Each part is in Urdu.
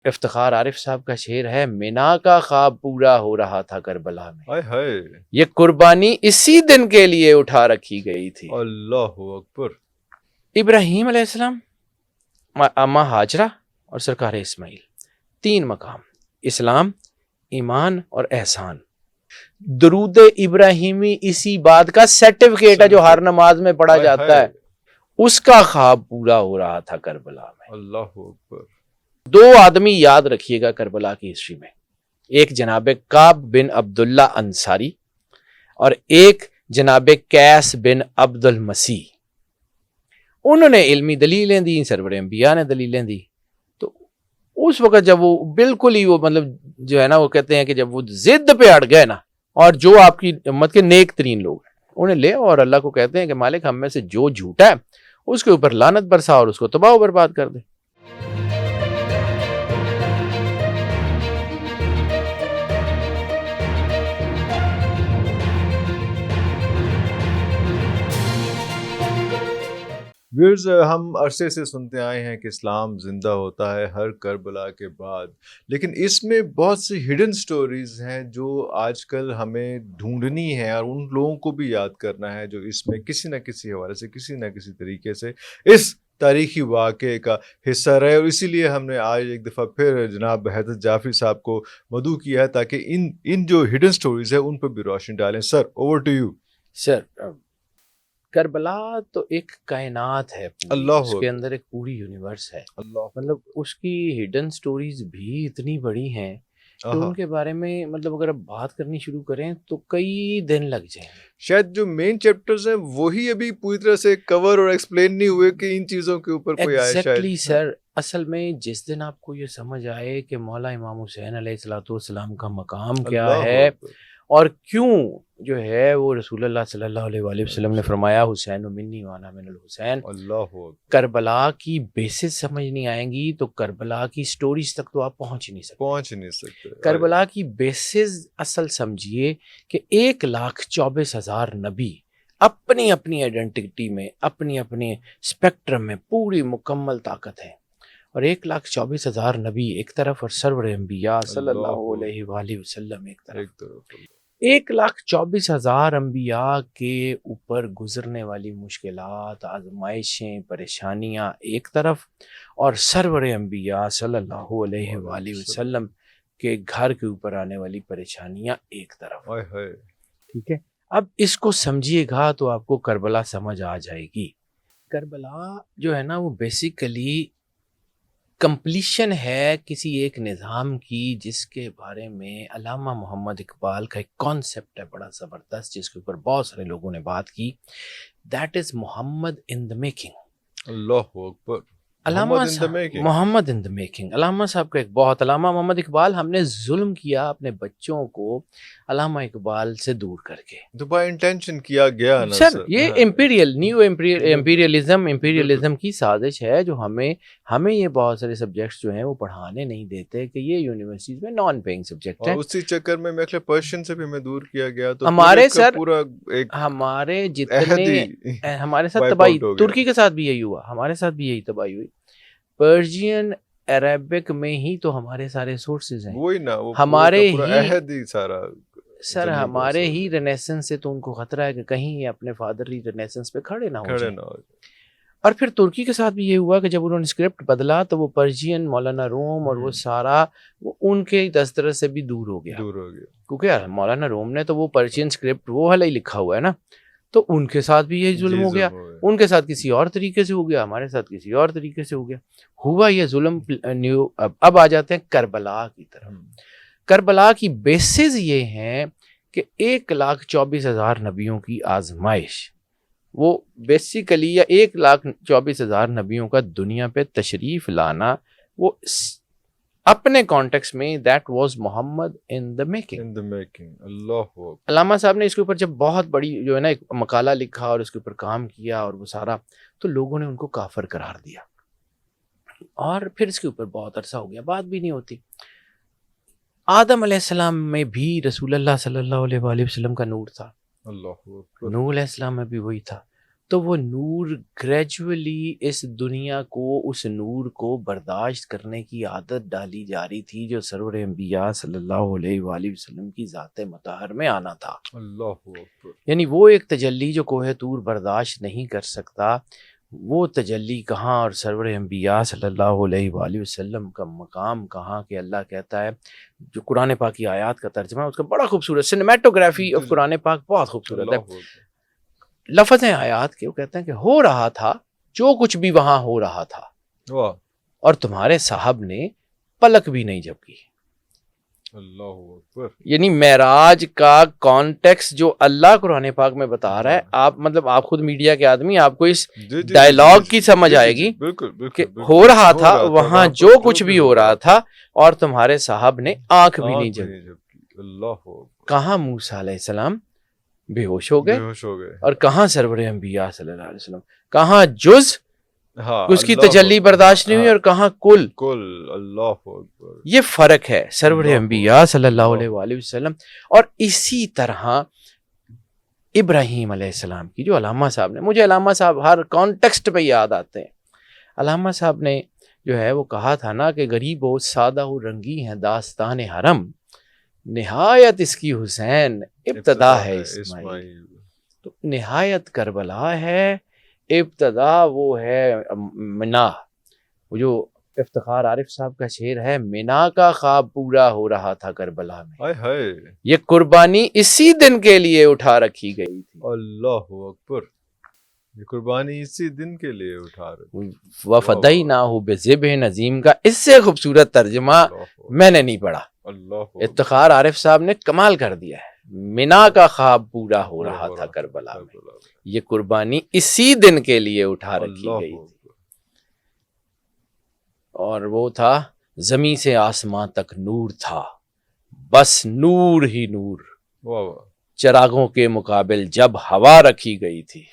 افتخار عارف صاحب کا شعر ہے، مینا کا خواب پورا ہو رہا تھا کربلا میں، ہائے ہائے یہ قربانی اسی دن کے لیے اٹھا رکھی گئی تھی۔ اللہ اکبر۔ ابراہیم علیہ السلام، اماں ہاجرہ اور سرکار اسماعیل، 3 مقام، اسلام، ایمان اور احسان۔ درود ابراہیمی اسی بات کا سرٹیفکیٹ ہے جو ہر نماز میں پڑھا جاتا ہے، اس کا خواب پورا ہو رہا تھا کربلا میں۔ اللہ اکبر۔ 2 آدمی یاد رکھیے گا کربلا کی ہسٹری میں، ایک جناب کعب بن عبداللہ انصاری اور ایک جناب قیس بن عبد المسیح۔ انہوں نے علمی دلیلیں دی، سرور انبیاء نے دلیلیں دی۔ تو اس وقت جب وہ بالکل ہی وہ مطلب جو ہے نا، وہ کہتے ہیں کہ جب وہ ضد پہ اڑ گئے نا، اور جو آپ کی امت کے نیک ترین لوگ ہیں انہیں لے اور اللہ کو کہتے ہیں کہ مالک ہم میں سے جو جھوٹا ہے اس کے اوپر لعنت برسا اور اس کو تباہ و برباد کر دے۔ ویئرز، ہم عرصے سے سنتے آئے ہیں کہ اسلام زندہ ہوتا ہے ہر کربلا کے بعد، لیکن اس میں بہت سی ہڈن سٹوریز ہیں جو آج کل ہمیں ڈھونڈنی ہے اور ان لوگوں کو بھی یاد کرنا ہے جو اس میں کسی نہ کسی حوالے سے، کسی نہ کسی طریقے سے اس تاریخی واقعے کا حصہ رہے۔ اور اسی لیے ہم نے آج ایک دفعہ پھر جناب حضرت جعفری صاحب کو مدعو کیا ہے تاکہ ان جو ہڈن سٹوریز ہیں ان پر بھی روشنی ڈالیں۔ سر، اوور ٹو یو۔ سر، کربلا تو ایک کائنات ہے، اللہ اس کے اندر ایک پوری یونیورس ہے، اللہ مطلب اس کی ہڈن سٹوریز بھی اتنی بڑی ہیں کہ ان کے بارے میں مطلب اگر آپ بات کرنی شروع کریں تو کئی دن لگ جائیں۔ شاید جو مین چیپٹرز ہیں وہی ابھی پوری طرح سے کور اور ایکسپلین نہیں ہوئے کہ ان چیزوں کے اوپر کوئی آئے شاید۔ ایگزیکٹلی سر، اصل میں جس دن آپ کو یہ سمجھ آئے کہ مولا امام حسین علیہ السلام کا مقام کیا ہے اور کیوں جو ہے وہ رسول اللہ صلی اللہ علیہ وآلہ وسلم نے فرمایا حسین منی وانا من الحسین، اللہ کربلا کی بیسس سمجھ نہیں آئیں گی تو کربلا کی سٹوریز تک تو آپ پہنچ نہیں سکتے۔ کربلا کی بیسس اصل سمجھیے کہ 1,24,000 نبی اپنی اپنی آئیڈینٹی میں، اپنی اپنے اسپیکٹرم میں پوری مکمل طاقت ہے، اور 1,24,000 نبی ایک طرف اور سرور انبیاء صلی اللہ علیہ وآلہ وسلم ایک طرف۔ 1,24,000 انبیاء کے اوپر گزرنے والی مشکلات، آزمائشیں، پریشانیاں ایک طرف، اور سرور انبیاء صلی اللہ علیہ وآلہ وسلم کے گھر کے اوپر آنے والی پریشانیاں ایک طرف۔ ٹھیک ہے، اب اس کو سمجھیے گا تو آپ کو کربلا سمجھ آ جائے گی۔ کربلا جو ہے نا وہ بیسیکلی کمپلیشن ہے کسی ایک نظام کی جس کے بارے میں علامہ محمد اقبال کا ایک کانسیپٹ ہے بڑا زبردست، جس کے اوپر بہت سارے لوگوں نے بات کی، that is Muhammad in the making. Allah Akbar. Muhammad in the making, علامہ صاحب کا ایک بہت، علامہ محمد اقبال، ہم نے ظلم کیا اپنے بچوں کو علامہ اقبال سے دور کر کے، تو بائی انٹینشن کیا گیا نا سر، یہ امپیریلزم کی سازش ہے جو ہمیں یہ بہت سارے سبجیکٹس جو ہیں وہ پڑھانے نہیں دیتے کہ یہ یونیورسٹیز میں نان پیئنگ سبجیکٹ ہیں، اور اسی چکر میں میرے خیال پرشین سے بھی ہمیں دور کیا گیا، تو ہمارے سر پورا ایک ہمارے جتنے ہمارے ساتھ تباہی، ترکی کے ساتھ بھی یہی ہوا، ہمارے ساتھ بھی یہی تباہی ہوئی، پرشین عربک میں ہی تو ہمارے سارے سورسز ہیں، وہی نا، ہمارے ہی سارا سر ہمارے ہی رینیسنس سے تو ان کو خطرہ ہے کہ کہیں یہ اپنے فادرلی رینیسنس پہ کھڑے نہ ہو جائیں۔ اور پھر ترکی کے ساتھ بھی یہ ہوا کہ جب انہوں نے اسکرپٹ بدلا تو وہ پرشین، مولانا روم اور وہ سارا وہ ان کے دسترس سے بھی دور ہو گیا، کیونکہ مولانا روم نے تو وہ پرشین اسکرپٹ وہ والا ہی لکھا ہوا ہے نا، تو ان کے ساتھ بھی یہی ظلم ہو گیا، ان کے ساتھ کسی اور طریقے سے ہو گیا، ہمارے ساتھ کسی اور طریقے سے ہو گیا، ہوا یہ ظلم نیو۔ اب آ جاتے ہیں کربلا کی طرف۔ کربلا کی بیسز یہ ہیں کہ 1,24,000 نبیوں کی آزمائش، وہ بیسیکلی یا 1,24,000 نبیوں کا دنیا پہ تشریف لانا، وہ اپنے کانٹیکس میں that was Muhammad in the making. Allah علامہ صاحب نے اس کے اوپر جب بہت بڑی جو ہے نا ایک مقالہ لکھا اور اس کے اوپر کام کیا اور وہ سارا، تو لوگوں نے ان کو کافر قرار دیا، اور پھر اس کے اوپر بہت عرصہ ہو گیا، بات بھی نہیں ہوتی۔ آدم علیہ السلام میں بھی رسول اللہ صلی اللہ علیہ وآلہ وسلم کا نور تھا، نور علیہ السلام میں بھی وہی تھا، تو وہ نور گریجولی اس دنیا کو اس نور کو برداشت کرنے کی عادت ڈالی جا رہی تھی جو سرور انبیاء صلی اللہ علیہ وآلہ وسلم کی ذات مطہر میں آنا تھا. اللہ اکبر. یعنی وہ ایک تجلی جو کوہ طور برداشت نہیں کر سکتا، وہ تجلی کہاں، اور سرور انبیاء صلی اللہ علیہ وآلہ وسلم کا مقام کہاں کہ اللہ کہتا ہے، جو قرآن پاک کی آیات کا ترجمہ اس کا بڑا خوبصورت، سنیمیٹوگرافی آف قرآن پاک بہت خوبصورت ہے. لفظ ہیں آیات کے، وہ کہتے ہیں کہ ہو رہا تھا جو کچھ بھی وہاں ہو رہا تھا، اور تمہارے صاحب نے پلک بھی نہیں جھپکی. اللہ اکبر. یعنی معراج کا کانٹیکس جو اللہ قرآن پاک میں بتا رہا ہے، آپ مطلب آپ خود میڈیا کے آدمی، آپ کو اس ڈائلاگ کی سمجھ آئے گی کہ ہو رہا تھا وہاں جو کچھ بھی ہو رہا تھا، اور تمہارے صاحب نے آنکھ بھی نہیں جھپکی. اللہ. کہاں موسیٰ علیہ السلام بے ہوش ہو گئے، اور کہاں سرور انبیاء صلی اللہ علیہ وسلم، کہاں جز اس کی تجلی برداشت نہیں ہوئی، اور کہاں کل. اللہ اکبر. یہ فرق ہے سرور انبیاء صلی اللہ علیہ وآلہ وسلم. اور اسی طرح ابراہیم علیہ السلام کی، جو علامہ صاحب نے، مجھے علامہ صاحب ہر کانٹیکسٹ پہ یاد آتے ہیں. علامہ صاحب نے جو ہے وہ کہا تھا نا کہ غریب و سادہ و رنگی ہیں داستان حرم، نہایت اس کی حسین ابتدا ہے اسماعیل. تو نہایت کربلا ہے، ابتدا وہ ہے منا. وہ جو افتخار عارف صاحب کا شعر ہے، منا کا خواب پورا ہو رہا تھا کربلا میں، یہ قربانی اسی دن کے لیے اٹھا رکھی گئی تھی. اللہ اکبر. یہ قربانی اسی دن کے لیے اٹھا رکھی. وفدیناہ بذبح عظیم کا اس سے خوبصورت ترجمہ میں نے نہیں پڑھا. افتخار عارف صاحب نے کمال کر دیا ہے. منا کا خواب پورا ہو رہا تھا کربلا میں، یہ قربانی اسی دن کے لیے اٹھا رکھی گئی تھی. اور وہ تھا زمین سے آسمان تک نور تھا، بس نور ہی نور، چراغوں کے مقابل جب ہوا رکھی گئی تھی.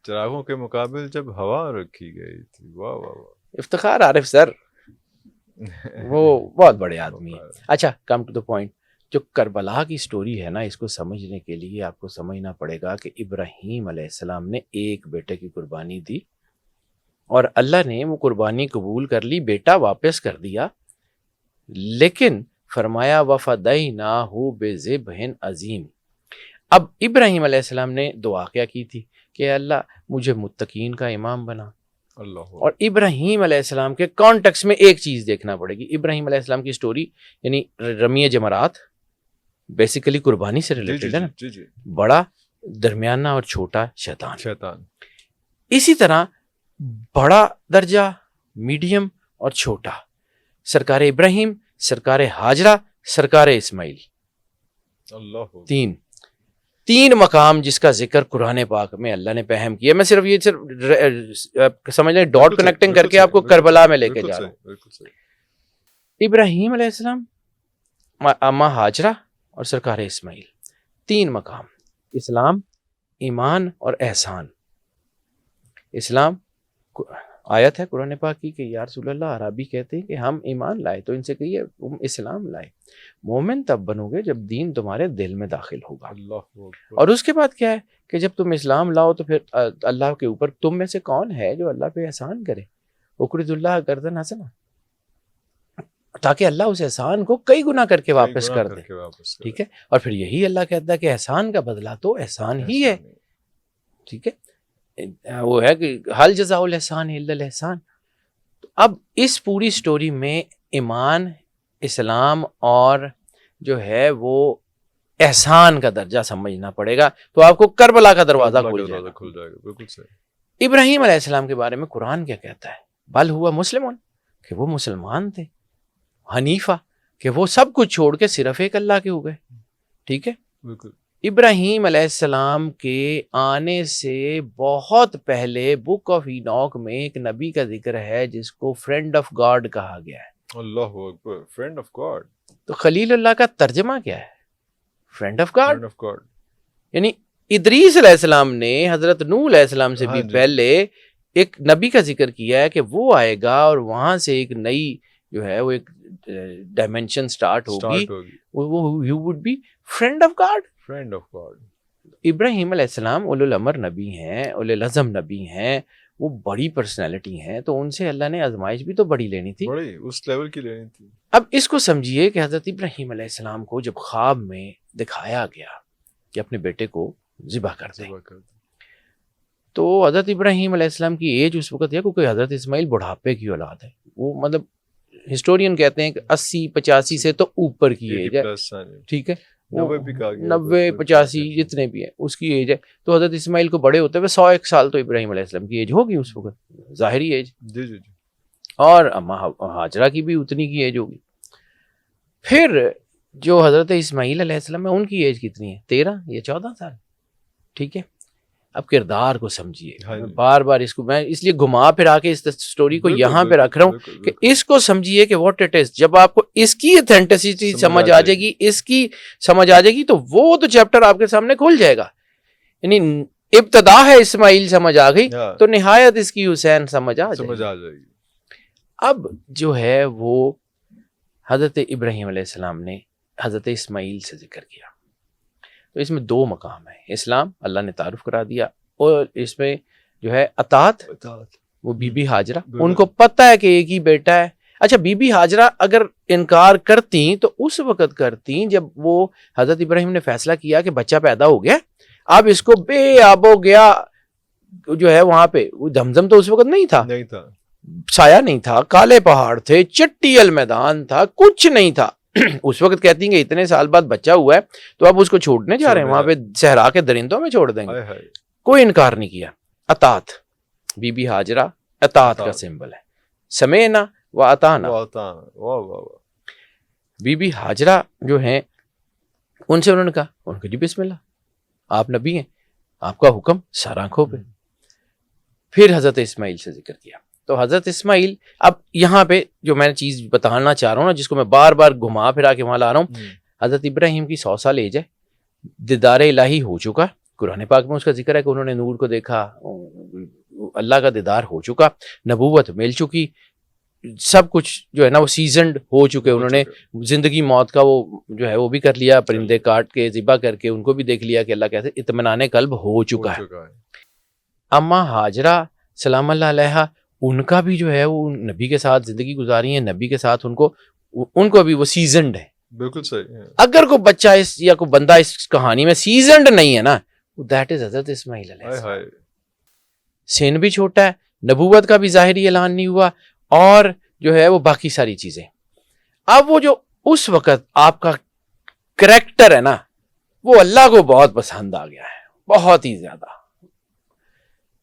چراغوں کے مقابل جب ہوا رکھی گئی تھی. واہ واہ واہ. افتخار عارف سر وہ بہت بڑے آدمی ہیں. اچھا، کم ٹو دا پوائنٹ. جو کربلا کی سٹوری ہے نا، اس کو سمجھنے کے لیے آپ کو سمجھنا پڑے گا کہ ابراہیم علیہ السلام نے ایک بیٹے کی قربانی دی، اور اللہ نے وہ قربانی قبول کر لی، بیٹا واپس کر دیا، لیکن فرمایا وفدیناہ بذبح عظیم. اب ابراہیم علیہ السلام نے دعا کیا کی تھی کہ اللہ مجھے متقین کا امام بنا. اور ابراہیم علیہ السلام کے کانٹیکس میں ایک چیز دیکھنا پڑے گی. ابراہیم علیہ السلام کی سٹوری یعنی رمی جمرات بیسیکلی قربانی سے ریلیٹڈ ہے نا. بڑا، درمیانہ اور چھوٹا شیطان. اسی طرح بڑا درجہ، میڈیم اور چھوٹا، سرکار ابراہیم، سرکار ہاجرہ، سرکار اسماعیل. تین مقام جس کا ذکر قرآن پاک میں اللہ نے پہم کیا. میں صرف سمجھ لیں ڈاٹ کنیکٹنگ کر کے آپ کو کربلا میں لے کے جا رہا ہوں. ابراہیم علیہ السلام، اماں ہاجرہ اور سرکار اسماعیل، تین مقام: اسلام، ایمان اور احسان. اسلام آیت ہے قرآن پاک کی کہ یا رسول اللہ، عربی کہتے ہیں کہ ہم ایمان لائے، تو ان سے کہیے تم اسلام لائے. مومن تب بنو گے جب دین تمہارے دل میں داخل ہوگا. اور اس کے بعد کیا ہے کہ جب تم اسلام لاؤ تو پھر اللہ کے اوپر تم میں سے کون ہے جو اللہ پہ احسان کرے؟ اقرض اللہ قرضا حسنا، تاکہ اللہ اس احسان کو کئی گنا کر کے واپس کر دے. ٹھیک ہے. اور پھر یہی اللہ کہتا ہے کہ احسان کا بدلہ تو احسان ہی ہے. ٹھیک ہے. وہ ہے کہ حل جزاء الاحسان الا الاحسان. اب اس پوری سٹوری میں ایمان، اسلام اور جو ہے وہ احسان کا درجہ سمجھنا پڑے گا، تو آپ کو کربلا کا دروازہ کھل جائے گا. بالکل صحیح. ابراہیم علیہ السلام کے بارے میں قرآن کیا کہتا ہے؟ بل ہوا مسلمون، کہ وہ مسلمان تھے. حنیفہ، کہ وہ سب کچھ چھوڑ کے صرف ایک اللہ کے ہو گئے. ٹھیک ہے. بالکل. ابراہیم علیہ السلام کے آنے سے بہت پہلے بک آف اینوک میں ایک نبی کا ذکر ہے جس کو فرینڈ آف گاڈ کہا گیا ہے. اللہ اکبر. Friend of God. تو خلیل اللہ کا ترجمہ کیا ہے؟ Friend of God. یعنی ادریس علیہ السلام نے حضرت نوح علیہ السلام سے بھی پہلے ایک نبی کا ذکر کیا ہے کہ وہ آئے گا اور وہاں سے ایک نئی جو ہے وہ ایک ڈائمینشن سٹارٹ ہوگی. وہ you would be friend of God. Friend of God. Ibrahim علیہ السلام اولو الامر نبی ہیں، اولو العزم نبی ہیں، وہ بڑی پرسنالٹی ہیں، تو ان سے اللہ نے آزمائش بھی تو بڑی لینی تھی، بڑی اس لیول کی لینی تھی۔ اب اس کو سمجھیے کہ حضرت ابراہیم علیہ السلام کو جب خواب میں دکھایا گیا کہ اپنے بیٹے کو ذبح کر دیں، تو حضرت ابراہیم علیہ السلام کی ایج اس وقت ہے کیونکہ حضرت اسماعیل بڑھاپے کی اولاد ہے، وہ مطلب ہسٹورین کہتے ہیں کہ 80-85 سے تو اوپر کی ایج ہے، ٹھیک ہے، 90-85 جتنے بھی ہیں اس کی ایج ہے، تو حضرت اسماعیل کو بڑے ہوتے ہوئے 101 سال تو ابراہیم علیہ السلام کی ایج ہوگی اس وقت، ظاہری ایج، اور اما ہاجرہ کی بھی اتنی کی ایج ہوگی۔ پھر جو حضرت اسماعیل علیہ السلام ہے ان کی ایج کتنی ہے؟ 13 یا 14 سال، ٹھیک ہے۔ اب کردار کو سمجھیے، بار بار اس کو میں اس لیے گھما پھرا کے اس سٹوری کو یہاں پہ رکھ رہا ہوں کہ اس کو سمجھیے کہ واٹ اٹ از۔ جب آپ کو اس کی ایتھینٹسٹی سمجھ آ جائے گی، اس کی سمجھ آ جائے گی، تو وہ تو چیپٹر آپ کے سامنے کھل جائے گا۔ یعنی ابتدا ہے اسماعیل سمجھ آ گئی تو نہایت اس کی حسین سمجھ آ جائے گی۔ اب جو ہے وہ حضرت ابراہیم علیہ السلام نے حضرت اسماعیل سے ذکر کیا، تو اس میں 2 مقام ہے۔ اسلام اللہ نے تعارف کرا دیا، اور اس میں جو ہے اطاعت، وہ بی بی ہاجرہ، ان کو پتہ ہے کہ ایک ہی بیٹا ہے۔ اچھا، بی بی ہاجرہ اگر انکار کرتی تو اس وقت کرتی جب وہ حضرت ابراہیم نے فیصلہ کیا کہ بچہ پیدا ہو گیا، اب اس کو بے آب ہو گیا جو ہے وہاں پہ، زمزم تو اس وقت نہیں تھا، سایہ نہیں تھا، کالے پہاڑ تھے، چٹیل میدان تھا، کچھ نہیں تھا۔ اس وقت کہتی ہیں کہ اتنے سال بعد بچہ ہوا ہے تو اب اس کو چھوڑنے جا رہے ہیں، وہاں پہ صحرا کے درندوں میں چھوڑ دیں گے۔ کوئی انکار نہیں کیا۔ اطاعت، بی بی ہاجرہ اطاعت کا سمبل ہے، سمینا و اطانا۔ بی بی ہاجرہ جو ہیں ان سے انہوں نے کہا، ان کو جی بسم اللہ، آپ نبی ہیں، آپ کا حکم سر آنکھوں پہ۔ پھر حضرت اسماعیل سے ذکر کیا، تو حضرت اسماعیل، اب یہاں پہ جو میں چیز بتانا چاہ رہا ہوں نا، جس کو میں بار بار گھما پھرا کے وہاں لا رہا ہوں، حضرت ابراہیم کی 100 سال ایج ہے، دیدار الہی ہو چکا، قرآن پاک میں اس کا ذکر ہے کہ انہوں نے نور کو دیکھا، اللہ کا دیدار ہو چکا، نبوت مل چکی، سب کچھ جو ہے نا وہ سیزنڈ ہو چکے، انہوں نے زندگی موت کا وہ جو ہے وہ بھی کر لیا، پرندے کاٹ کے ذبح کر کے ان کو بھی دیکھ لیا کہ اللہ کہتے ہیں اطمینان قلب ہو چکا ہے۔ اما ہاجرہ سلام اللہ علیہا، ان کا بھی جو ہے وہ نبی کے ساتھ زندگی گزاری ہے، نبی کے ساتھ ان کو بھی وہ سیزنڈ ہے۔ بالکل صحیح ہے۔ اگر کوئی بچہ اس یا کوئی بندہ اس کہانی میں سیزنڈ نہیں ہے نا، دیٹ از حضرت اسماعیل علیہ السلام۔ سن بھی چھوٹا ہے، نبوت کا بھی ظاہری اعلان نہیں ہوا، اور جو ہے وہ باقی ساری چیزیں۔ اب وہ جو اس وقت آپ کا کریکٹر ہے نا، وہ اللہ کو بہت پسند آ گیا ہے، بہت ہی زیادہ۔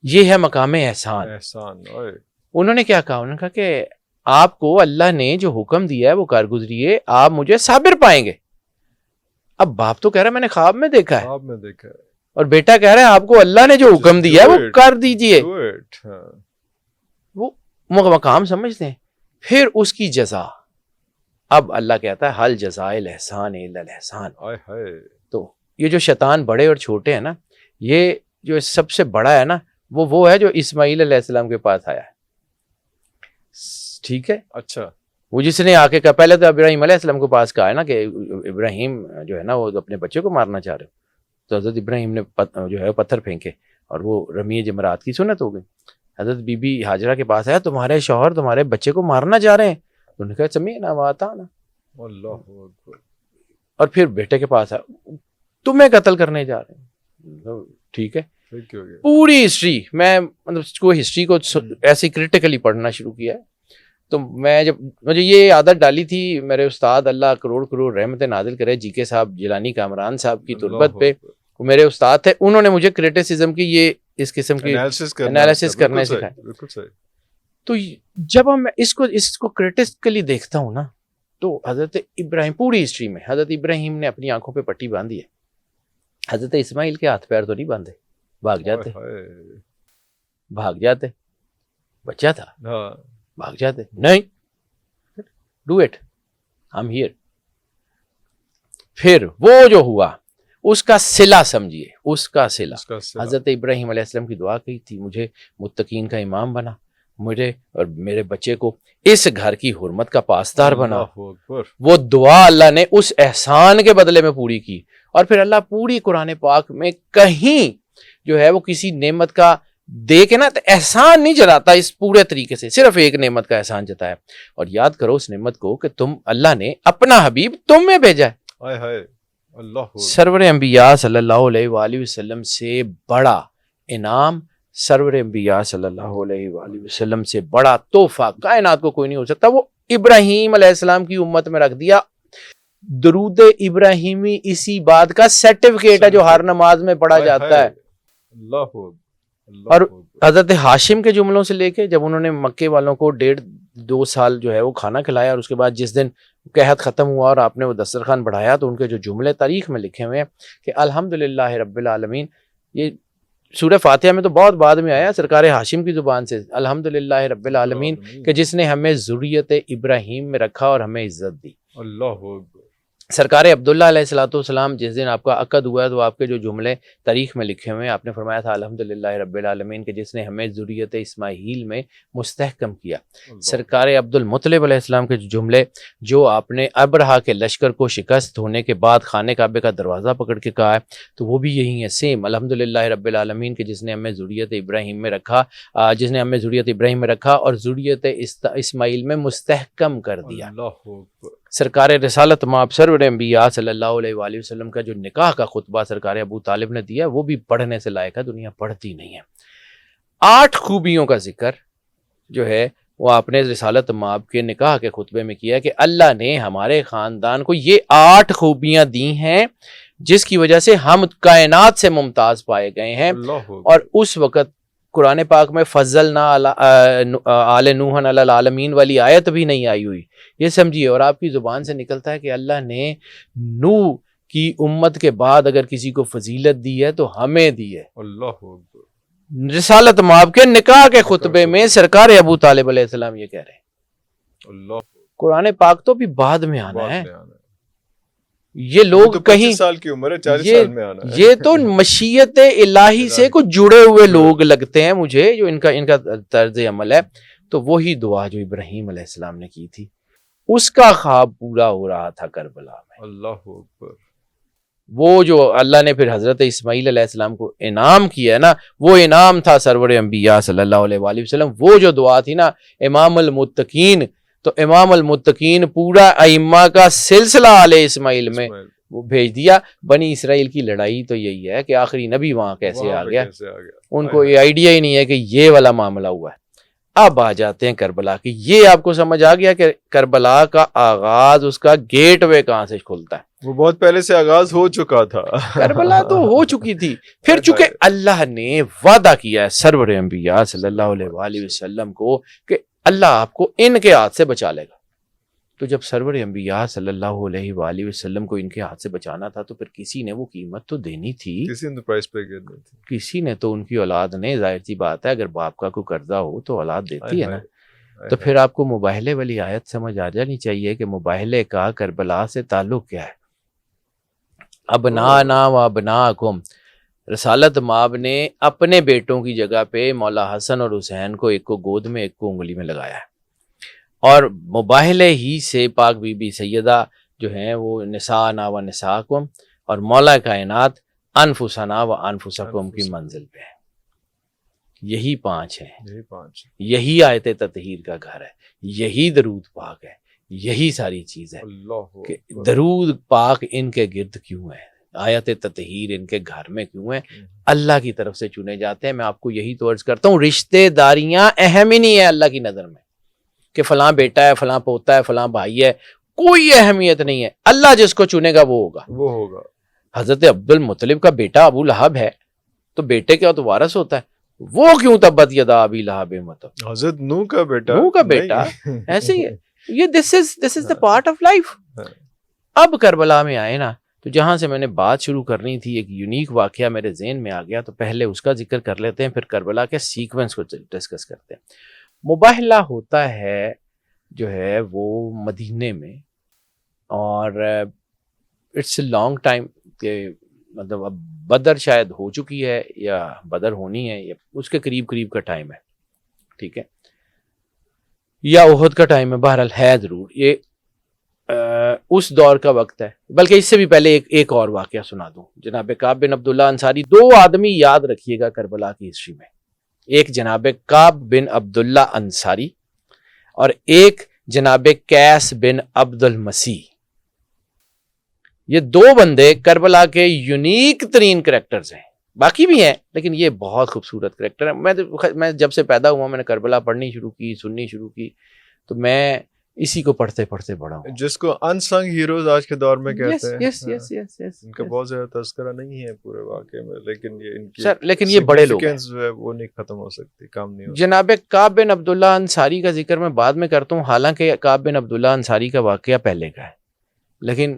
یہ ہے مقام احسان۔ انہوں نے کیا کہا؟ انہوں نے کہا کہ آپ کو اللہ نے جو حکم دیا ہے وہ کار گزریے، آپ مجھے صابر پائیں گے۔ اب باپ تو کہہ رہا ہے میں نے خواب میں دیکھا ہے، اور بیٹا کہہ رہا ہے آپ کو اللہ نے جو حکم دیا ہے وہ کر دیجئے۔ وہ مقام سمجھتے ہیں۔ پھر اس کی جزا، اب اللہ کہتا ہے حل جزائے الاحسان الا الاحسان۔ تو یہ جو شیطان بڑے اور چھوٹے ہیں نا، یہ جو سب سے بڑا ہے نا، وہ ہے جو اسماعیل علیہ السلام کے پاس آیا ہے، ٹھیک ہے۔ اچھا، وہ جس نے آ کے کہا، پہلے تو ابراہیم علیہ السلام کے پاس کہا ہے نا کہ ابراہیم جو ہے نا وہ اپنے بچے کو مارنا چاہ رہے ہو، تو حضرت ابراہیم نے جو ہے پتھر پھینکے اور وہ رمی جمرات کی سنت ہو گئی۔ حضرت بی بی ہاجرہ کے پاس آیا، تمہارے شوہر تمہارے بچے کو مارنا چاہ رہے ہیں، تو انہوں نے کہا سمیعنا و اطعنا، اللہ اکبر۔ اور پھر بیٹے کے پاس آیا، تمہیں قتل کرنے جا رہے ہیں، ٹھیک ہے۔ پوری ہسٹری میں مطلب کوئی ہسٹری کو ایسی کریٹیکلی پڑھنا شروع کیا ہے، تو میں جب مجھے یہ عادت ڈالی تھی، میرے استاد اللہ کروڑ کروڑ رحمت نازل کرے جی کے صاحب جیلانی کامران صاحب کی تربت پہ، وہ میرے استاد تھے، انہوں نے مجھے کریٹیسزم کی یہ اس قسم کی انالیسس کرنے سکھائے۔ تو جب ہم اس کو کریٹیکلی دیکھتا ہوں نا، تو حضرت ابراہیم پوری ہسٹری میں حضرت ابراہیم نے اپنی آنکھوں پہ پٹی باندھی ہے، حضرت اسماعیل کے ہاتھ پیر تو نہیں باندھے، بھاگ جاتے، بچہ تھا، بھاگ جاتے، نہیں do it, I am here. پھر وہ جو ہوا اس کا صلہ سمجھیے، اس کا صلہ حضرت ابراہیم علیہ السلام کی دعا کی تھی، مجھے متقین کا امام بنا، مجھے اور میرے بچے کو اس گھر کی حرمت کا پاسدار بنا۔ وہ دعا اللہ نے اس احسان کے بدلے میں پوری کی، اور پھر اللہ پوری قرآن پاک میں کہیں جو ہے وہ کسی نعمت کا دے کے نا احسان نہیں جتاتا اس پورے طریقے سے، صرف ایک نعمت کا احسان جتایا. اور یاد کرو اس نعمت کو کہ اللہ نے اپنا حبیب تم میں بھیجا ہے. سرور انبیاء صلی اللہ علیہ وآلہ وسلم سے بڑا انعام، سرور انبیاء صلی اللہ علیہ وآلہ وسلم سے بڑا تحفہ کائنات کو کوئی نہیں ہو سکتا. وہ ابراہیم علیہ السلام کی امت میں رکھ دیا. درود ابراہیمی اسی بات کا سرٹیفکیٹ ہے جو ہر نماز میں پڑھا جاتا ہے. اور حضرت ہاشم کے جملوں سے لے کے جب انہوں نے مکے والوں کو 1.5-2 سال جو ہے وہ کھانا کھلایا، اور اس کے بعد جس دن قحط ختم ہوا اور آپ نے وہ دسترخوان بڑھایا، تو ان کے جو جملے تاریخ میں لکھے ہوئے ہیں کہ الحمدللہ رب العالمین، یہ سورہ فاتحہ میں تو بہت بعد میں آیا، سرکار ہاشم کی زبان سے الحمدللہ رب العالمین کہ جس نے ہمیں ذریت ابراہیم میں رکھا اور ہمیں عزت دی. اللہ سرکار عبداللہ علیہ الصلوۃ والسلام جس دن آپ کا عقد ہوا ہے تو آپ کے جو جملے تاریخ میں لکھے ہوئے ہیں، آپ نے فرمایا تھا الحمدللہ رب العالمین کہ جس نے ہمیں ذریت اسماعیل میں مستحکم کیا. سرکار عبد المطلب علیہ السلام کے جملے جو آپ نے ابرہا کے لشکر کو شکست ہونے کے بعد خانہ کعبے کا دروازہ پکڑ کے کہا ہے، تو وہ بھی یہی ہے سیم، الحمدللہ رب العالمین کہ جس نے ہمیں ذریت ابراہیم میں رکھا، اور ذریت اسماعیل میں مستحکم کر دیا. سرکار رسالت مآب سرور انبیاء صلی اللہ علیہ وآلہ وسلم کا جو نکاح کا خطبہ سرکار ابو طالب نے دیا، وہ بھی پڑھنے سے لائق ہے، دنیا پڑھتی نہیں ہے. 8 خوبیوں کا ذکر جو ہے وہ آپ نے رسالت مآب کے نکاح کے خطبے میں کیا کہ اللہ نے ہمارے خاندان کو یہ 8 خوبیاں دی ہیں جس کی وجہ سے ہم کائنات سے ممتاز پائے گئے ہیں. اور اس وقت قرآن پاک میں فضلنا آل نوح علی العالمین والی آیت بھی نہیں آئی ہوئی، یہ سمجھیے. اور آپ کی زبان سے نکلتا ہے کہ اللہ نے نوح کی امت کے بعد اگر کسی کو فضیلت دی ہے تو ہمیں دی ہے. اللہ رسالت مآب کے نکاح کے خطبے میں سرکار ابو طالب علیہ السلام یہ کہہ رہے ہیں. اللہ قرآن پاک تو بھی بعد میں آنا ہے. یہ لوگ کہیں 25 سال کی عمر ہے، 40 سال میں آنا ہے. یہ تو مشیت الہی سے کچھ جڑے ہوئے لوگ لگتے ہیں مجھے، جو ان کا طرز عمل ہے. تو وہی دعا جو ابراہیم علیہ السلام نے کی تھی، اس کا خواب پورا ہو رہا تھا کربلا میں. اللہ اکبر. وہ جو اللہ نے پھر حضرت اسماعیل علیہ السلام کو انعام کیا ہے نا، وہ انعام تھا سرور انبیاء صلی اللہ علیہ وآلہ وسلم. وہ جو دعا تھی نا امام المتقین، تو امام المتقین پورا ائمہ کا سلسلہ علیہ اسماعیل میں وہ بھیج دیا. بنی اسرائیل کی لڑائی تو یہی ہے کہ آخری نبی وہاں کیسے آ گیا، ان کو یہ آئیڈیا ہی نہیں ہے کہ یہ والا معاملہ ہوا ہے. اب آ جاتے ہیں کربلا کی. یہ آپ کو سمجھ آ گیا کہ کربلا کا آغاز، اس کا گیٹ وے کہاں سے کھلتا ہے. وہ بہت پہلے سے آغاز ہو چکا تھا. کربلا تو ہو چکی تھی. پھر چونکہ اللہ نے وعدہ کیا ہے سرور انبیاء صلی اللہ علیہ وآلہ وسلم کو کہ اللہ آپ کو ان کے ہاتھ سے بچا لے گا. تو جب سرور انبیاء صلی اللہ علیہ وآلہ وسلم کو ان کے ہاتھ سے بچانا تھا تو پھر کسی نے وہ قیمت تو دینی تھی، کسی نے پرائس پے کرنی تھی، کسی نے تو ان کی اولاد نے. ظاہر سی بات ہے اگر باپ کا کوئی قرضہ ہو تو اولاد دیتی ہے نا. تو پھر آپ کو مباہلے والی آیت سمجھ آ جانی چاہیے کہ مباہلے کا کربلا سے تعلق کیا ہے. ابنانا و ابناکم، رسالت مآب نے اپنے بیٹوں کی جگہ پہ مولا حسن اور حسین کو ایک کو گود میں ایک کو انگلی میں لگایا ہے. اور مباہلے ہی سے پاک بی بی سیدہ جو ہیں وہ نساءنا و نساکم اور مولا کائنات انفسنا و انفسکم کی منزل پہ ہے. یہی 5 ہیں، یہی آیت تطہیر کا گھر ہے، یہی درود پاک ہے، یہی ساری چیز ہے. کہ درود پاک ان کے گرد کیوں ہے، آیت تطہیر ان کے گھر میں کیوں ہے؟ اللہ کی طرف سے چنے جاتے ہیں. میں آپ کو یہی تو عرض کرتا ہوں، رشتے داریاں اہم ہی نہیں ہے اللہ کی نظر میں کہ فلاں بیٹا ہے، فلاں پوتا ہے، فلاں بھائی ہے، کوئی اہمیت نہیں ہے. اللہ جس کو چنے گا وہ ہوگا. حضرت عبد المطلب کا بیٹا ابو لہب ہے تو بیٹے کا تو وارث ہوتا ہے. وہ کیوں تبت یدا ابی لہب مطلب حضرت نوح کا بیٹا ایسے ہی ہے. یہ دس از دا پارٹ آف لائف. اب کربلا میں آئے نا، تو جہاں سے میں نے بات شروع کرنی تھی، ایک یونیک واقعہ میرے ذہن میں آ گیا، تو پہلے اس کا ذکر کر لیتے ہیں، پھر کربلا کے سیکوینس کو ڈسکس کرتے ہیں. مباہلہ ہوتا ہے جو ہے وہ مدینے میں، اور اٹس اے لانگ ٹائم کہ مطلب اب بدر شاید ہو چکی ہے یا بدر ہونی ہے، یا اس کے قریب کا ٹائم ہے، ٹھیک ہے، یا احد کا ٹائم ہے، بہرحال ہے ضرور. یہ اس دور کا وقت ہے. بلکہ اس سے بھی پہلے ایک اور واقعہ سنا دوں. جناب کعب بن عبداللہ انصاری, 2 آدمی یاد رکھیے گا کربلا کی ہسٹری میں, ایک جناب کعب بن عبداللہ انصاری اور ایک جناب قیس بن عبد المسیح. یہ 2 بندے کربلا کے یونیک ترین کریکٹرز ہیں, باقی بھی ہیں لیکن یہ بہت خوبصورت کریکٹر ہیں. میں جب سے پیدا ہوا میں نے کربلا پڑھنی شروع کی, سننی شروع کی, تو میں اسی کو پڑھتے پڑھتے بڑا ہوں, جس کو انسنگ ہیروز آج کے دور میں کہتے ہیں. یس ان کا بہت زیادہ تذکرہ نہیں ہے پورے واقعے میں, لیکن یہ ان کی لیکن یہ بڑے لوگ ہیں, وہ نہیں ختم ہو سکتی, کام نہیں ہو سکتی. جناب کعب بن عبداللہ انصاری کا ذکر میں بعد میں کرتا ہوں, حالانکہ کعب بن عبداللہ انصاری کا واقعہ پہلے کا ہے. لیکن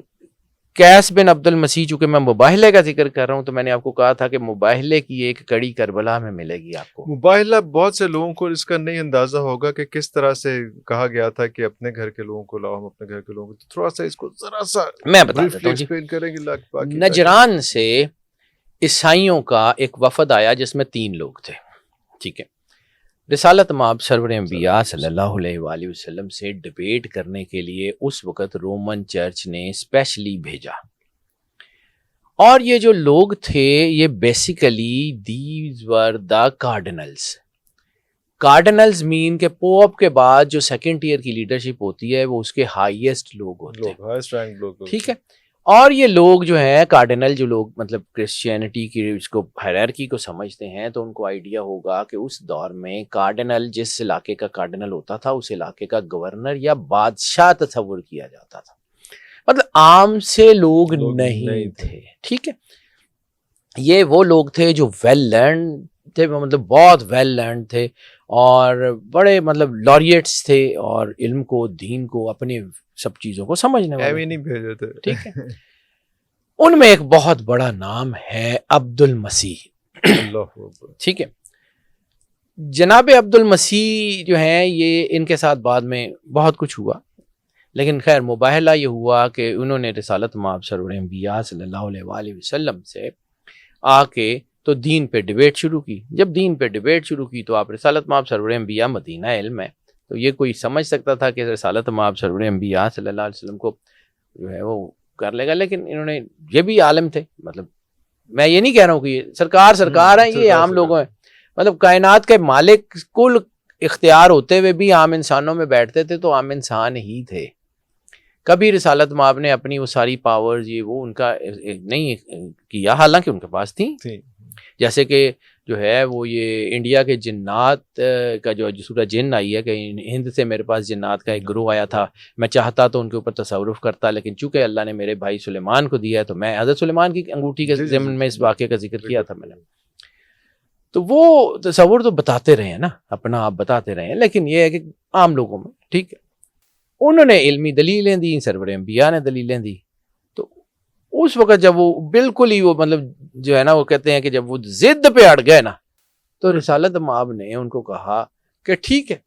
قیس بن عبد المسیح, چونکہ میں مباہلے کا ذکر کر رہا ہوں, تو میں نے آپ کو کہا تھا کہ مباہلے کی ایک کڑی کربلا میں ملے گی آپ کو. مباہلہ بہت سے لوگوں کو اس کا نہیں اندازہ ہوگا کہ کس طرح سے کہا گیا تھا کہ اپنے گھر کے لوگوں کو لاؤ, ہم اپنے گھر کے لوگوں کو, تو تھوڑا سا اس کو ذرا سا میں بتا دیتا ہوں. ایکسپلین کریں گے. نجران سے عیسائیوں کا ایک وفد آیا جس میں 3 لوگ تھے, ٹھیک ہے. رسالت مآب سرور انبیاء صلی اللہ علیہ وآلہ وسلم سے ڈیبیٹ کرنے کے لیے اس وقت رومن چرچ نے اسپیشلی بھیجا. اور یہ جو لوگ تھے یہ بیسیکلی دیز ور دا کارڈنلز. کارڈنلز مین کہ پوپ کے بعد جو 2nd ٹیئر کی لیڈرشپ ہوتی ہے وہ اس کے ہائیسٹ لوگ ہوتے ہیں, ٹھیک ہے. اور یہ لوگ جو ہیں کارڈنل, جو لوگ مطلب کرسچینٹی کی اس کو ہائرارکی کو سمجھتے ہیں, تو ان کو آئیڈیا ہوگا کہ اس دور میں کارڈنل, جس علاقے کا کارڈنل ہوتا تھا اس علاقے کا گورنر یا بادشاہ تصور کیا جاتا تھا, مطلب عام سے لوگ نہیں تھے, ٹھیک ہے. یہ وہ لوگ تھے جو ویل لرنڈ تھے, مطلب بہت ویل لرنڈ تھے اور بڑے مطلب لوریٹس تھے, اور علم کو, دین کو, اپنے سب چیزوں کو سمجھنے والے نہیں بھیجے تھے, ٹھیک ہے. ان میں ایک بہت بڑا نام ہے عبد المسیح, ٹھیک ہے. جناب عبد المسیح جو ہیں یہ ان کے ساتھ بعد میں بہت کچھ ہوا, لیکن خیر مباہلہ یہ ہوا کہ انہوں نے رسالت مآب سرور انبیاء صلی اللہ علیہ وآلہ وسلم سے آ کے تو دین پہ ڈیبیٹ شروع کی. جب دین پہ ڈیبیٹ شروع کی تو آپ رسالت مآب سرور انبیاء مدینہ علم ہے, تو یہ کوئی سمجھ سکتا تھا کہ رسالت مآب سرور انبیاء صلی اللہ علیہ وسلم کو جو ہے وہ کر لے گا. لیکن انہوں نے, یہ بھی عالم تھے, مطلب میں یہ نہیں کہہ رہا ہوں کہ یہ سرکار ہیں, یہ عام لوگوں ہیں, مطلب کائنات کے مالک کل اختیار ہوتے ہوئے بھی عام انسانوں میں بیٹھتے تھے, تو عام انسان ہی تھے. کبھی رسالت مآب نے اپنی وہ ساری پاورز یہ وہ ان کا نہیں کیا, حالانکہ ان کے پاس تھیں. جیسے کہ جو ہے وہ یہ انڈیا کے جنات کا جو سورہ جن آئی ہے کہ ہند سے میرے پاس جنات کا ایک گروہ آیا تھا, میں چاہتا تو ان کے اوپر تصرف کرتا, لیکن چونکہ اللہ نے میرے بھائی سلیمان کو دیا ہے تو میں حضرت سلیمان کی انگوٹھی کے ضمن میں اس واقعے کا ذکر کیا تھا میں نے. تو وہ تصور تو بتاتے رہے ہیں نا, اپنا آپ بتاتے رہے ہیں, لیکن یہ ہے کہ عام لوگوں میں, ٹھیک ہے, انہوں نے علمی دلیلیں دی, سرور انبیاء نے دلیلیں دی. تو اس وقت جب وہ بالکل ہی وہ مطلب جو ہے نا وہ کہتے ہیں کہ جب وہ ضد پہ اڑ گئے نا, تو رسالت مآب نے ان کو کہا کہ ٹھیک ہے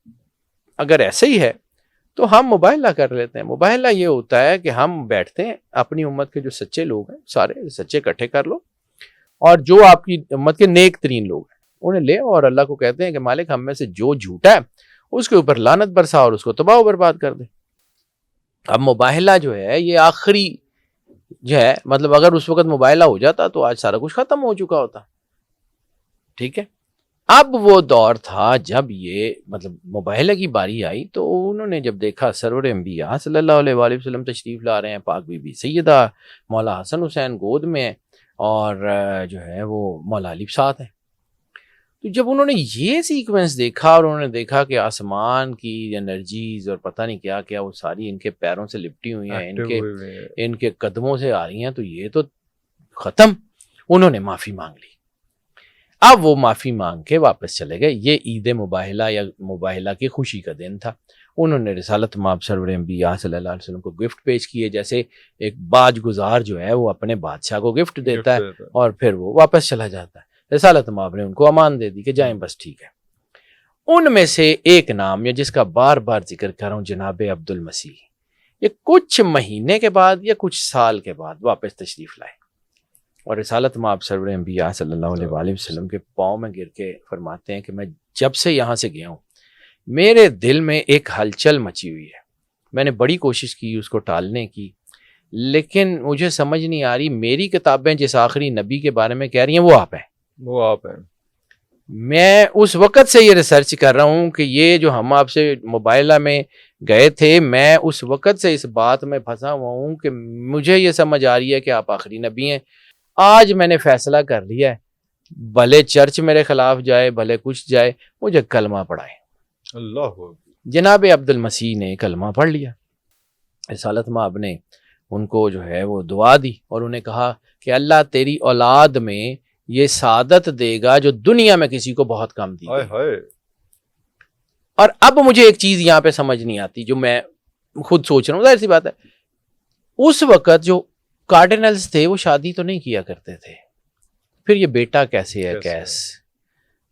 اگر ایسے ہی ہے تو ہم مباہلہ کر لیتے ہیں. مباہلہ یہ ہوتا ہے کہ ہم بیٹھتے ہیں, اپنی امت کے جو سچے لوگ ہیں سارے سچے اکٹھے کر لو, اور جو آپ کی امت کے نیک ترین لوگ ہیں انہیں لے, اور اللہ کو کہتے ہیں کہ مالک ہم میں سے جو جھوٹا ہے اس کے اوپر لعنت برسا اور اس کو تباہ و برباد کر دے. اب مباہلہ جو ہے یہ آخری جو ہے, مطلب اگر اس وقت مباہلہ ہو جاتا تو آج سارا کچھ ختم ہو چکا ہوتا, ٹھیک ہے. اب وہ دور تھا جب یہ مطلب مباہلہ کی باری آئی, تو انہوں نے جب دیکھا سرور انبیاء صلی اللہ علیہ وآلہ وسلم تشریف لا رہے ہیں, پاک بی بی سیدہ مولا حسن حسین گود میں ہیں, اور جو ہے وہ مولا علی ساتھ ہیں. تو جب انہوں نے یہ سیکوینس دیکھا اور انہوں نے دیکھا کہ آسمان کی انرجیز اور پتہ نہیں کیا کیا وہ ساری ان کے پیروں سے لپٹی ہوئی ہیں, ان کے قدموں سے آ رہی ہیں, تو یہ تو ختم. انہوں نے معافی مانگ لی. اب وہ معافی مانگ کے واپس چلے گئے. یہ عید مباہلہ یا مباہلہ کی خوشی کا دن تھا. انہوں نے رسالت مآب سرور انبیاء صلی اللہ علیہ وسلم کو گفٹ پیش کیے, جیسے ایک باج گزار جو ہے وہ اپنے بادشاہ کو گفٹ دیتا ہے اور پھر وہ واپس چلا جاتا ہے. رسالت مآب نے ان کو امان دے دی کہ جائیں بس ٹھیک ہے. ان میں سے ایک نام یا جس کا بار بار ذکر کر رہا ہوں, جناب عبد المسیح, یہ کچھ مہینے کے بعد یا کچھ سال کے بعد واپس تشریف لائے, اور رسالت مآب سرور انبیاء صلی اللہ علیہ وآلہ وسلم کے پاؤں میں گر کے فرماتے ہیں کہ میں جب سے یہاں سے گیا ہوں میرے دل میں ایک ہلچل مچی ہوئی ہے. میں نے بڑی کوشش کی اس کو ٹالنے کی، لیکن مجھے سمجھ نہیں آ رہی میری کتابیں جس آخری نبی کے بارے میں کہہ رہی ہیں وہ آپ ہیں۔ میں اس وقت سے یہ ریسرچ کر رہا ہوں کہ یہ جو ہم آپ سے موبائلہ میں گئے تھے، میں اس وقت سے اس بات میں پھنسا ہوا ہوں کہ مجھے یہ سمجھ آ رہی ہے کہ آپ آخری نبی ہیں۔ آج میں نے فیصلہ کر لیا ہے، بھلے چرچ میرے خلاف جائے، بھلے کچھ جائے، مجھے کلمہ پڑھائے۔ اللہ جناب عبد المسیح نے کلمہ پڑھ لیا، رسالت مآب نے ان کو جو ہے وہ دعا دی اور انہیں کہا کہ اللہ تیری اولاد میں یہ سعادت دے گا جو دنیا میں کسی کو بہت کم دی گئی۔ اور اب مجھے ایک چیز یہاں پہ سمجھ نہیں آتی جو میں خود سوچ رہا ہوں، ظاہر سی بات ہے اس وقت جو کارڈینلز تھے وہ شادی تو نہیں کیا کرتے تھے، پھر یہ بیٹا کیسے ہے کیس؟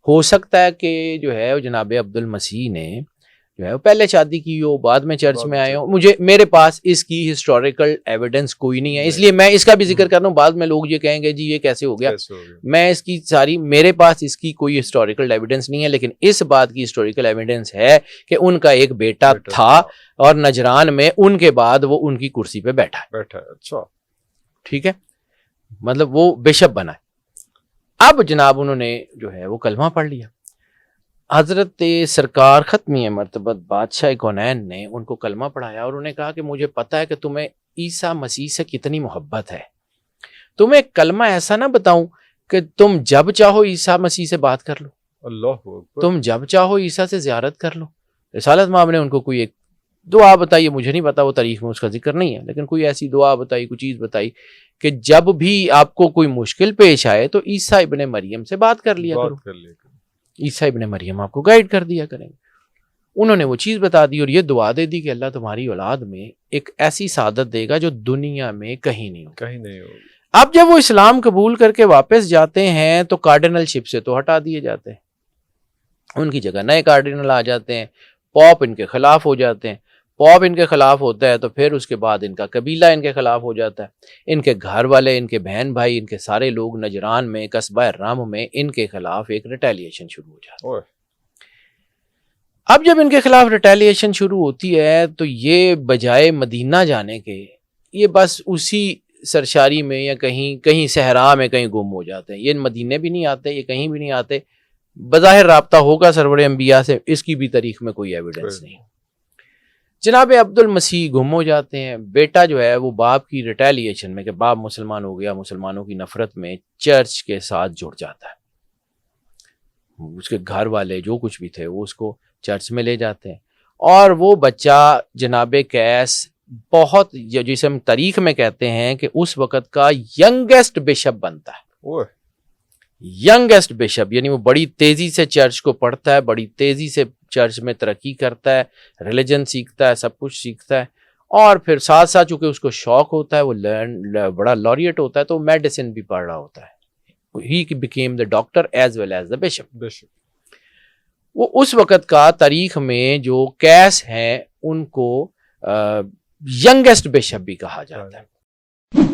ہو سکتا ہے کہ جو ہے جناب عبد المسیح نے جو ہے پہلے شادی کی ہو، بعد میں چرچ میں آئے ہوں، میرے پاس اس کی ہسٹوریکل ایویڈنس کوئی نہیں ہے، اس لیے میں اس کا بھی ذکر کر رہا ہوں۔ بعد میں لوگ یہ کہیں گے جی یہ کیسے ہو گیا، میں اس کی میرے پاس اس کی کوئی ہسٹوریکل ایویڈنس نہیں ہے، لیکن اس بات کی ہسٹوریکل ایویڈنس ہے کہ ان کا ایک بیٹا تھا اور نجران میں ان کے بعد وہ ان کی کرسی پہ بیٹھا ہے۔ اچھا ٹھیک ہے، مطلب وہ بشپ بنا ہے۔ اب جناب انہوں نے جو ہے وہ کلمہ پڑھ لیا۔ حضرت سرکار ختمی مرتبت بادشاہ کونین نے ان کو کلمہ پڑھایا اور انہیں کہا کہ مجھے پتا ہے کہ تمہیں عیسیٰ مسیح سے کتنی محبت ہے، تمہیں کلمہ ایسا نہ بتاؤں کہ تم جب چاہو عیسیٰ مسیح سے بات کر لو، اللہ تم جب چاہو عیسیٰ سے زیارت کر لو۔ رسالت مآب نے ان کو کوئی ایک دعا بتائی، مجھے نہیں پتا وہ تاریخ میں اس کا ذکر نہیں ہے، لیکن کوئی ایسی دعا بتائی، کوئی چیز بتائی کہ جب بھی آپ کو کوئی مشکل پیش آئے تو عیسیٰ ابن مریم سے بات کر لیا کرو، عیسیٰ ابن مریم آپ کو گائیڈ کر دیا کریں گے۔ انہوں نے وہ چیز بتا دی اور یہ دعا دے دی کہ اللہ تمہاری اولاد میں ایک ایسی سعادت دے گا جو دنیا میں کہیں نہیں ہوگی۔ اب جب وہ اسلام قبول کر کے واپس جاتے ہیں تو کارڈینل شپ سے تو ہٹا دیے جاتے ہیں، ان کی جگہ نئے کارڈینل آ جاتے ہیں، پوپ ان کے خلاف ہو جاتے ہیں۔ پوپ ان کے خلاف ہوتا ہے تو پھر اس کے بعد ان کا قبیلہ ان کے خلاف ہو جاتا ہے، ان کے گھر والے، ان کے بہن بھائی، ان کے سارے لوگ نجران میں، قصبہ رم میں ان کے خلاف ایک ریٹیلیشن شروع ہو جاتا ہے۔ اب جب ان کے خلاف ریٹیلیشن شروع ہوتی ہے تو یہ بجائے مدینہ جانے کے یہ بس اسی سرشاری میں یا کہیں صحرا میں کہیں گم ہو جاتے ہیں۔ یہ مدینے بھی نہیں آتے، یہ کہیں بھی نہیں آتے۔ بظاہر رابطہ ہوگا سرور انبیاء سے، اس کی بھی تاریخ میں کوئی ایویڈنس نہیں۔ جناب عبد المسیح گم ہو جاتے ہیں۔ بیٹا جو ہے وہ باپ کی ریٹیلیشن میں کہ باپ مسلمان ہو گیا، مسلمانوں کی نفرت میں چرچ کے ساتھ جڑ جاتا ہے۔ اس کے گھر والے جو کچھ بھی تھے وہ اس کو چرچ میں لے جاتے ہیں اور وہ بچہ جناب قیس بہت، جسے ہم تاریخ میں کہتے ہیں کہ اس وقت کا ینگیسٹ بشپ بنتا ہے۔ ینگیسٹ بشپ یعنی وہ بڑی تیزی سے چرچ کو پڑھتا ہے، بڑی تیزی سے چرچ میں ترقی کرتا ہے، ریلیجن سیکھتا ہے، سب کچھ سیکھتا ہے، اور پھر ساتھ ساتھ چونکہ اس کو شوق ہوتا ہے، وہ بڑا لوریٹ ہوتا ہے تو میڈیسن بھی پڑھ رہا ہوتا ہے۔ He became the doctor as well as the bishop۔ وہ اس وقت کا تاریخ میں جو کیس ہیں ان کو ینگیسٹ بشپ بھی کہا جاتا ہے۔